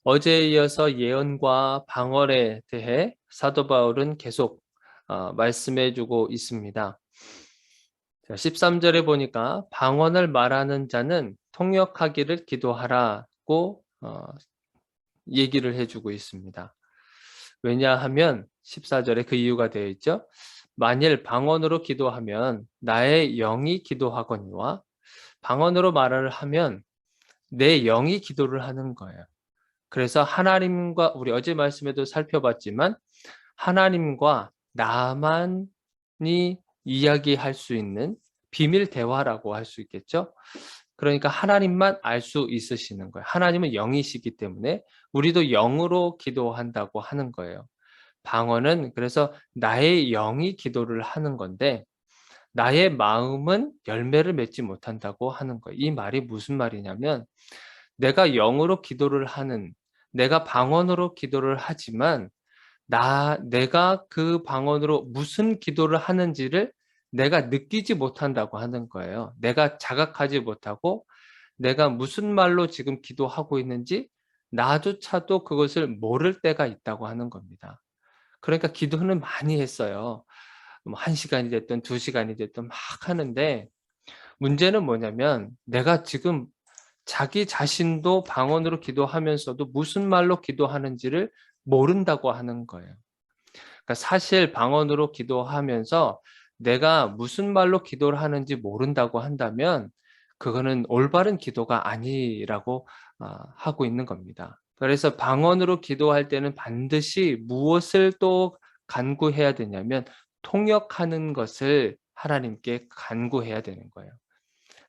어제에 이어서 예언과 방언에 대해 사도 바울은 계속 말씀해 주고 있습니다. 13절에 보니까 방언을 말하는 자는 통역하기를 기도하라고 얘기를 해주고 있습니다. 왜냐하면 14절에 그 이유가 되어 있죠. 만일 방언으로 기도하면 나의 영이 기도하거니와 방언으로 말을 하면 내 영이 기도를 하는 거예요. 그래서 하나님과 우리 어제 말씀에도 살펴봤지만 하나님과 나만이 이야기할 수 있는 비밀 대화라고 할 수 있겠죠. 그러니까 하나님만 알 수 있으시는 거예요. 하나님은 영이시기 때문에 우리도 영으로 기도한다고 하는 거예요. 방언은 그래서 나의 영이 기도를 하는 건데 나의 마음은 열매를 맺지 못한다고 하는 거예요. 이 말이 무슨 말이냐면 내가 영으로 기도를 하는, 내가 방언으로 기도를 하지만 내가 그 방언으로 무슨 기도를 하는지를 내가 느끼지 못한다고 하는 거예요. 내가 자각하지 못하고 내가 무슨 말로 지금 기도하고 있는지 나조차도 그것을 모를 때가 있다고 하는 겁니다. 그러니까 기도는 많이 했어요. 뭐 1시간이 됐든 2시간이 됐든 막 하는데 문제는 뭐냐면 내가 지금 자기 자신도 방언으로 기도하면서도 무슨 말로 기도하는지를 모른다고 하는 거예요. 그러니까 사실 방언으로 기도하면서 내가 무슨 말로 기도를 하는지 모른다고 한다면 그거는 올바른 기도가 아니라고 하고 있는 겁니다. 그래서 방언으로 기도할 때는 반드시 무엇을 또 간구해야 되냐면 통역하는 것을 하나님께 간구해야 되는 거예요.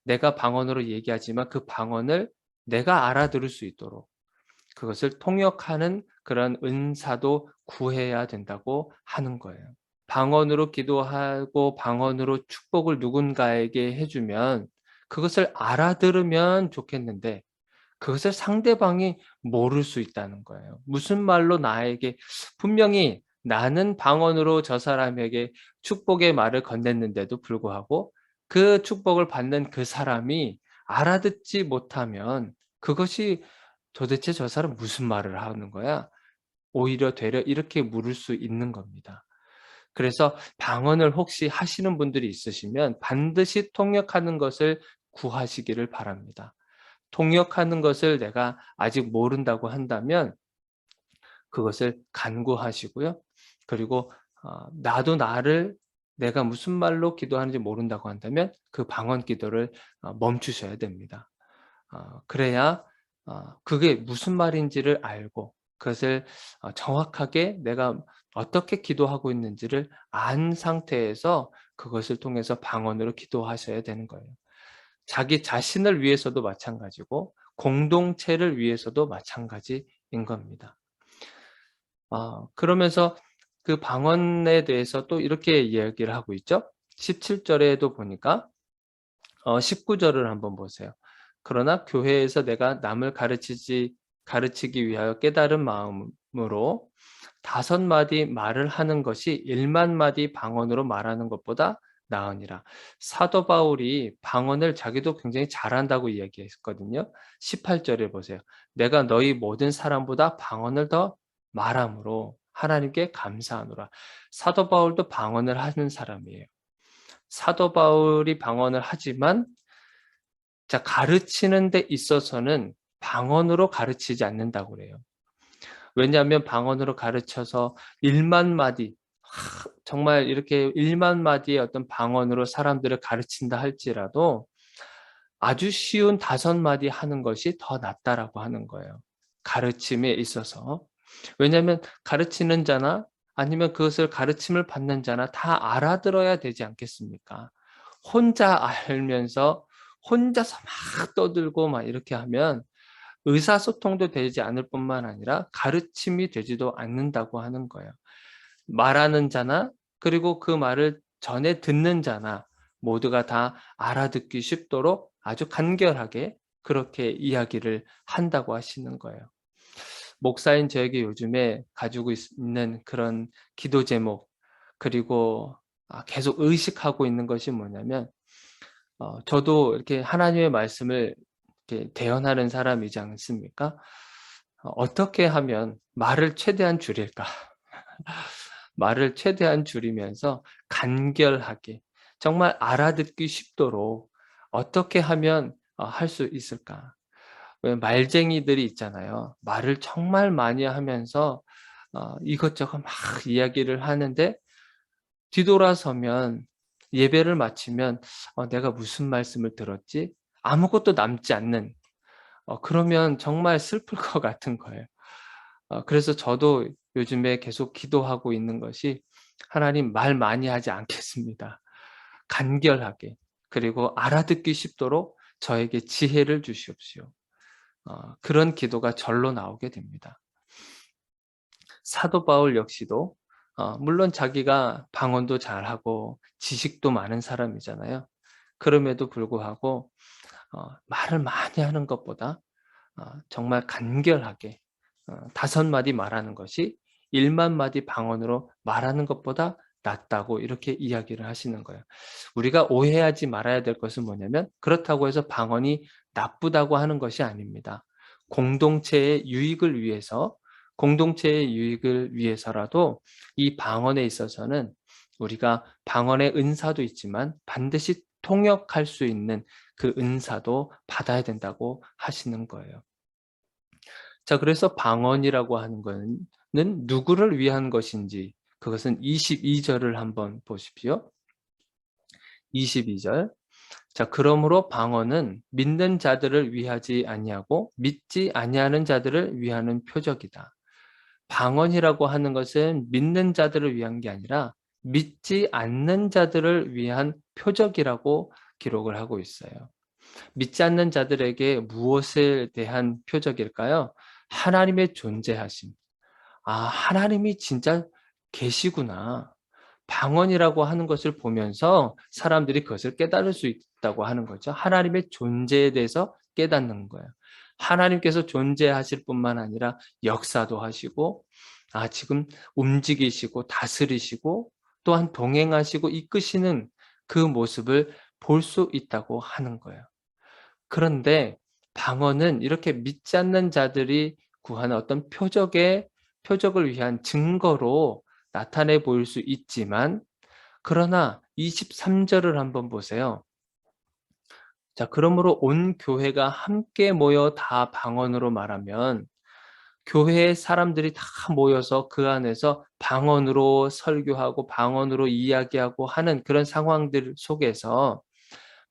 내가 방언으로 얘기하지만 그 방언을 내가 알아들을 수 있도록 그것을 통역하는 그런 은사도 구해야 된다고 하는 거예요. 방언으로 기도하고 방언으로 축복을 누군가에게 해주면 그것을 알아들으면 좋겠는데 그것을 상대방이 모를 수 있다는 거예요. 무슨 말로 나에게 분명히 나는 방언으로 저 사람에게 축복의 말을 건넸는데도 불구하고 그 축복을 받는 그 사람이 알아듣지 못하면 그것이 도대체 저 사람 무슨 말을 하는 거야? 오히려 되려 이렇게 물을 수 있는 겁니다. 그래서 방언을 혹시 하시는 분들이 있으시면 반드시 통역하는 것을 구하시기를 바랍니다. 통역하는 것을 내가 아직 모른다고 한다면 그것을 간구하시고요. 그리고 나도 나를 내가 무슨 말로 기도하는지 모른다고 한다면 그 방언 기도를 멈추셔야 됩니다. 그래야 그게 무슨 말인지를 알고 그것을 정확하게 내가 어떻게 기도하고 있는지를 안 상태에서 그것을 통해서 방언으로 기도하셔야 되는 거예요. 자기 자신을 위해서도 마찬가지고 공동체를 위해서도 마찬가지인 겁니다. 그러면서 그 방언에 대해서 또 이렇게 이야기를 하고 있죠. 17절에도 보니까 19절을 한번 보세요. 그러나 교회에서 내가 남을 가르치기 위하여 깨달은 마음으로 5마디 말을 하는 것이 1만 마디 방언으로 말하는 것보다 나으니라. 사도 바울이 방언을 자기도 굉장히 잘한다고 이야기했거든요. 18절에 보세요. 내가 너희 모든 사람보다 방언을 더 말함으로 하나님께 감사하노라. 사도 바울도 방언을 하는 사람이에요. 사도 바울이 방언을 하지만 가르치는 데 있어서는 방언으로 가르치지 않는다고 그래요. 왜냐하면 방언으로 가르쳐서 1만 마디 정말 이렇게 1만 마디의 어떤 방언으로 사람들을 가르친다 할지라도 아주 쉬운 5마디 하는 것이 더 낫다라고 하는 거예요. 가르침에 있어서. 왜냐하면 가르치는 자나 아니면 그것을 가르침을 받는 자나 다 알아들어야 되지 않겠습니까? 혼자 알면서 혼자서 막 떠들고 막 이렇게 하면 의사소통도 되지 않을 뿐만 아니라 가르침이 되지도 않는다고 하는 거예요. 말하는 자나 그리고 그 말을 전해 듣는 자나 모두가 다 알아듣기 쉽도록 아주 간결하게 그렇게 이야기를 한다고 하시는 거예요. 목사인 저에게 요즘에 가지고 있는 그런 기도 제목 그리고 계속 의식하고 있는 것이 뭐냐면 저도 이렇게 하나님의 말씀을 이렇게 대언하는 사람이지 않습니까? 어떻게 하면 말을 최대한 줄일까? 말을 최대한 줄이면서 간결하게 정말 알아듣기 쉽도록 어떻게 하면 할 수 있을까? 왜 말쟁이들이 있잖아요. 말을 정말 많이 하면서 이것저것 막 이야기를 하는데 뒤돌아서면 예배를 마치면 '내가 무슨 말씀을 들었지?' 아무것도 남지 않는, 그러면 정말 슬플 것 같은 거예요. 그래서 저도 요즘에 계속 기도하고 있는 것이 '하나님 말 많이 하지 않겠습니다. 간결하게 그리고 알아듣기 쉽도록 저에게 지혜를 주시옵시오.' 그런 기도가 절로 나오게 됩니다. 사도 바울 역시도 물론 자기가 방언도 잘하고 지식도 많은 사람이잖아요. 그럼에도 불구하고 말을 많이 하는 것보다 정말 간결하게 5 마디 말하는 것이 1만 마디 방언으로 말하는 것보다 낫다고 이렇게 이야기를 하시는 거예요. 우리가 오해하지 말아야 될 것은 뭐냐면 그렇다고 해서 방언이 나쁘다고 하는 것이 아닙니다. 공동체의 유익을 위해서 공동체의 유익을 위해서라도 이 방언에 있어서는 우리가 방언의 은사도 있지만 반드시 통역할 수 있는 그 은사도 받아야 된다고 하시는 거예요. 자, 그래서 방언이라고 하는 거는 누구를 위한 것인지 그것은 22 절을 한번 보십시오. 22 절. 자, 그러므로 방언은 믿는 자들을 위하지 아니하고 믿지 아니하는 자들을 위하는 표적이다. 방언이라고 하는 것은 믿는 자들을 위한 게 아니라 믿지 않는 자들을 위한 표적이라고 기록을 하고 있어요. 믿지 않는 자들에게 무엇에 대한 표적일까요? 하나님의 존재하심. 하나님이 진짜 계시구나. 방언이라고 하는 것을 보면서 사람들이 그것을 깨달을 수 있다고 하는 거죠. 하나님의 존재에 대해서 깨닫는 거예요. 하나님께서 존재하실 뿐만 아니라 역사도 하시고, 지금 움직이시고 다스리시고 또한 동행하시고 이끄시는 그 모습을 볼 수 있다고 하는 거예요. 그런데 방언은 이렇게 믿지 않는 자들이 구하는 어떤 표적을 위한 증거로 나타내 보일 수 있지만, 그러나 23 절을 한번 보세요. 자, 그러므로 온 교회가 함께 모여 다 방언으로 말하면 교회의 사람들이 다 모여서 그 안에서 방언으로 설교하고 방언으로 이야기하고 하는 그런 상황들 속에서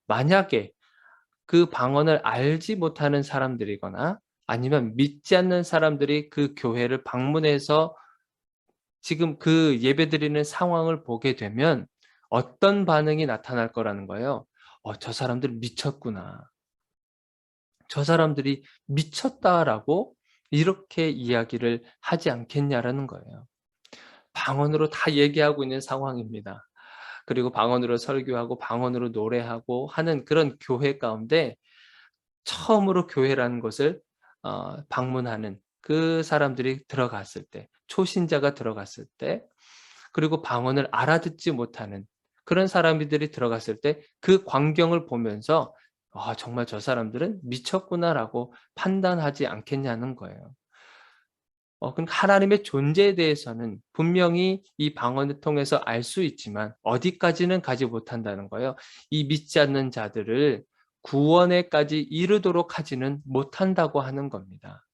만약에 그 방언을 알지 못하는 사람들이거나 아니면 믿지 않는 사람들이 그 교회를 방문해서 지금 그 예배드리는 상황을 보게 되면 어떤 반응이 나타날 거라는 거예요. '저 사람들 미쳤구나. 저 사람들이 미쳤다.'라고 이렇게 이야기를 하지 않겠냐라는 거예요. 방언으로 다 얘기하고 있는 상황입니다. 그리고 방언으로 설교하고 방언으로 노래하고 하는 그런 교회 가운데 처음으로 교회라는 곳을 방문하는 그 사람들이 들어갔을 때, 초신자가 들어갔을 때, 그리고 방언을 알아듣지 못하는 그런 사람들이 들어갔을 때 그 광경을 보면서 '정말 저 사람들은 미쳤구나.'라고 판단하지 않겠냐는 거예요. 그러니까 하나님의 존재에 대해서는 분명히 이 방언을 통해서 알 수 있지만 어디까지는 가지 못한다는 거예요. 이 믿지 않는 자들을 구원에까지 이르도록 하지는 못한다고 하는 겁니다.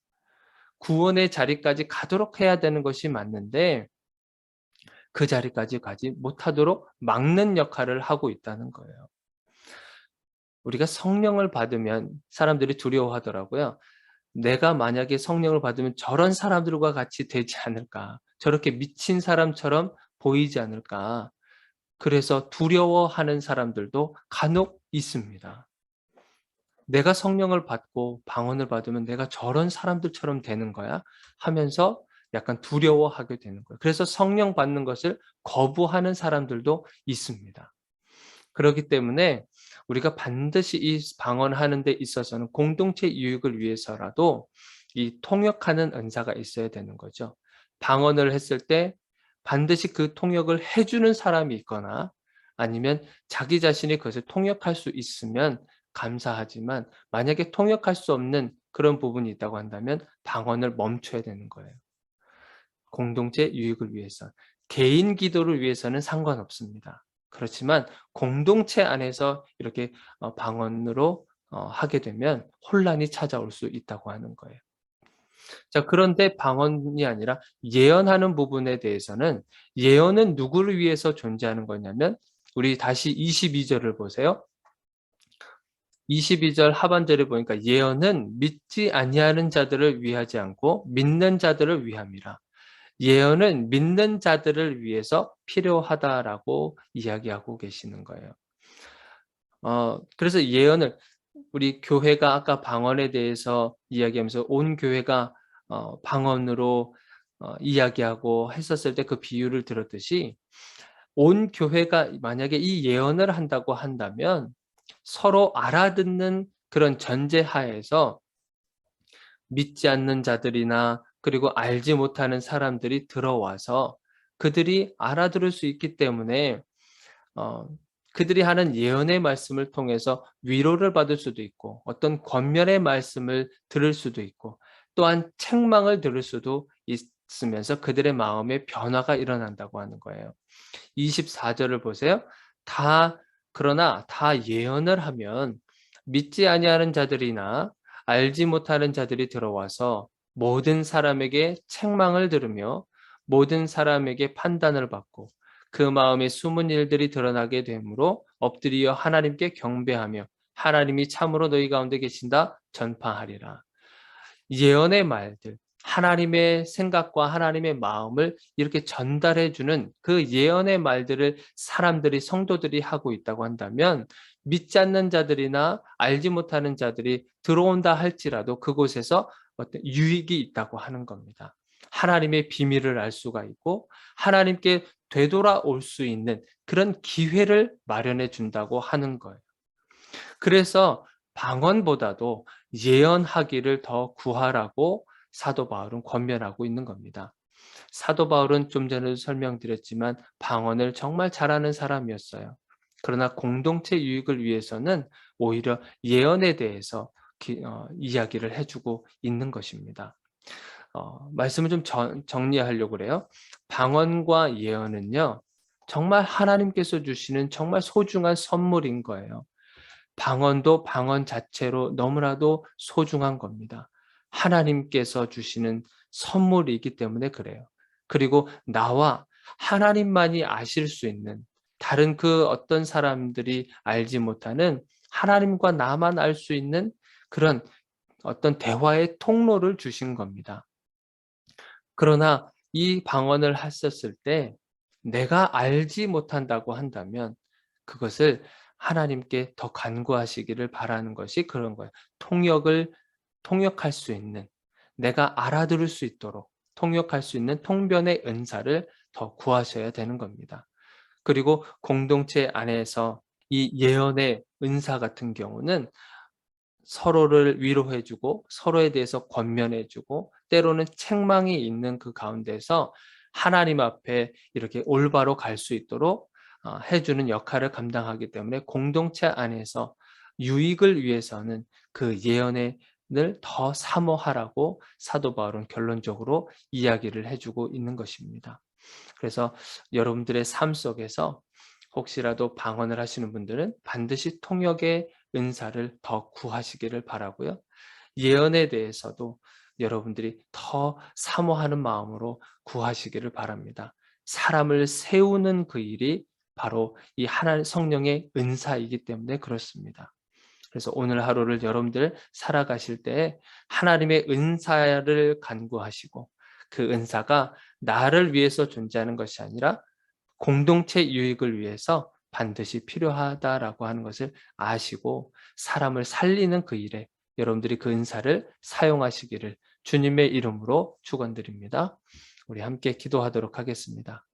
구원의 자리까지 가도록 해야 되는 것이 맞는데 그 자리까지 가지 못하도록 막는 역할을 하고 있다는 거예요. 우리가 성령을 받으면 사람들이 두려워하더라고요. '내가 만약에 성령을 받으면 저런 사람들과 같이 되지 않을까? 저렇게 미친 사람처럼 보이지 않을까?' 그래서 두려워하는 사람들도 간혹 있습니다. '내가 성령을 받고 방언을 받으면 내가 저런 사람들처럼 되는 거야?' 하면서 약간 두려워하게 되는 거예요. 그래서 성령 받는 것을 거부하는 사람들도 있습니다. 그렇기 때문에 우리가 반드시 이 방언하는 데 있어서는 공동체 유익을 위해서라도 이 통역하는 은사가 있어야 되는 거죠. 방언을 했을 때 반드시 그 통역을 해 주는 사람이 있거나 아니면 자기 자신이 그것을 통역할 수 있으면 감사하지만 만약에 통역할 수 없는 그런 부분이 있다고 한다면 방언을 멈춰야 되는 거예요. 공동체 유익을 위해서. 개인 기도를 위해서는 상관없습니다. 그렇지만 공동체 안에서 이렇게 방언으로 하게 되면 혼란이 찾아올 수 있다고 하는 거예요. 자, 그런데 방언이 아니라 예언하는 부분에 대해서는 예언은 누구를 위해서 존재하는 거냐면 우리 다시 22절을 보세요. 22절 하반절에 보니까 예언은 믿지 아니하는 자들을 위하지 않고 믿는 자들을 위함이라. 예언은 믿는 자들을 위해서 필요하다라고 이야기하고 계시는 거예요. 그래서 예언을 우리 교회가 아까 방언에 대해서 이야기하면서 온 교회가 방언으로 이야기하고 했었을 때 그 비유를 들었듯이 온 교회가 만약에 이 예언을 한다고 한다면 서로 알아듣는 그런 전제하에서 믿지 않는 자들이나 그리고 알지 못하는 사람들이 들어와서 그들이 알아들을 수 있기 때문에 어 그들이 하는 예언의 말씀을 통해서 위로를 받을 수도 있고 어떤 권면의 말씀을 들을 수도 있고 또한 책망을 들을 수도 있으면서 그들의 마음에 변화가 일어난다고 하는 거예요. 24절을 보세요. 그러나 다 예언을 하면 믿지 아니하는 자들이나 알지 못하는 자들이 들어와서 모든 사람에게 책망을 들으며 모든 사람에게 판단을 받고 그 마음에 숨은 일들이 드러나게 되므로 엎드려 하나님께 경배하며 하나님이 참으로 너희 가운데 계신다 전파하리라. 예언의 말들, 하나님의 생각과 하나님의 마음을 이렇게 전달해 주는 그 예언의 말들을 사람들이 성도들이 하고 있다고 한다면 믿지 않는 자들이나 알지 못하는 자들이 들어온다 할지라도 그곳에서 어떤 유익이 있다고 하는 겁니다. 하나님의 비밀을 알 수가 있고 하나님께 되돌아올 수 있는 그런 기회를 마련해 준다고 하는 거예요. 그래서 방언보다도 예언하기를 더 구하라고 사도 바울은 권면하고 있는 겁니다. 사도 바울은 좀 전에도 설명드렸지만 방언을 정말 잘하는 사람이었어요. 그러나 공동체 유익을 위해서는 오히려 예언에 대해서 이야기를 해주고 있는 것입니다. 말씀을 좀 정리하려고 그래요. 방언과 예언은요, 정말 하나님께서 주시는 정말 소중한 선물인 거예요. 방언도 방언 자체로 너무나도 소중한 겁니다. 하나님께서 주시는 선물이기 때문에 그래요. 그리고 나와 하나님만이 아실 수 있는 다른 그 어떤 사람들이 알지 못하는 하나님과 나만 알 수 있는 그런 어떤 대화의 통로를 주신 겁니다. 그러나 이 방언을 하셨을 때 내가 알지 못한다고 한다면 그것을 하나님께 더 간구하시기를 바라는 것이 그런 거예요. 통역할 수 있는, 내가 알아들을 수 있도록 통역할 수 있는 통변의 은사를 더 구하셔야 되는 겁니다. 그리고 공동체 안에서 이 예언의 은사 같은 경우는 서로를 위로해 주고 서로에 대해서 권면해 주고 때로는 책망이 있는 그 가운데서 하나님 앞에 이렇게 올바로 갈 수 있도록 해 주는 역할을 감당하기 때문에 공동체 안에서 유익을 위해서는 그 예언을 더 사모하라고 사도 바울은 결론적으로 이야기를 해 주고 있는 것입니다. 그래서 여러분들의 삶 속에서 혹시라도 방언을 하시는 분들은 반드시 통역의 은사를 더 구하시기를 바라고요. 예언에 대해서도 여러분들이 더 사모하는 마음으로 구하시기를 바랍니다. 사람을 세우는 그 일이 바로 이 하나님 성령의 은사이기 때문에 그렇습니다. 그래서 오늘 하루를 여러분들 살아가실 때 하나님의 은사를 간구하시고 그 은사가 나를 위해서 존재하는 것이 아니라 공동체 유익을 위해서 반드시 필요하다라고 하는 것을 아시고 사람을 살리는 그 일에 여러분들이 그 은사를 사용하시기를 주님의 이름으로 축원드립니다. 우리 함께 기도하도록 하겠습니다.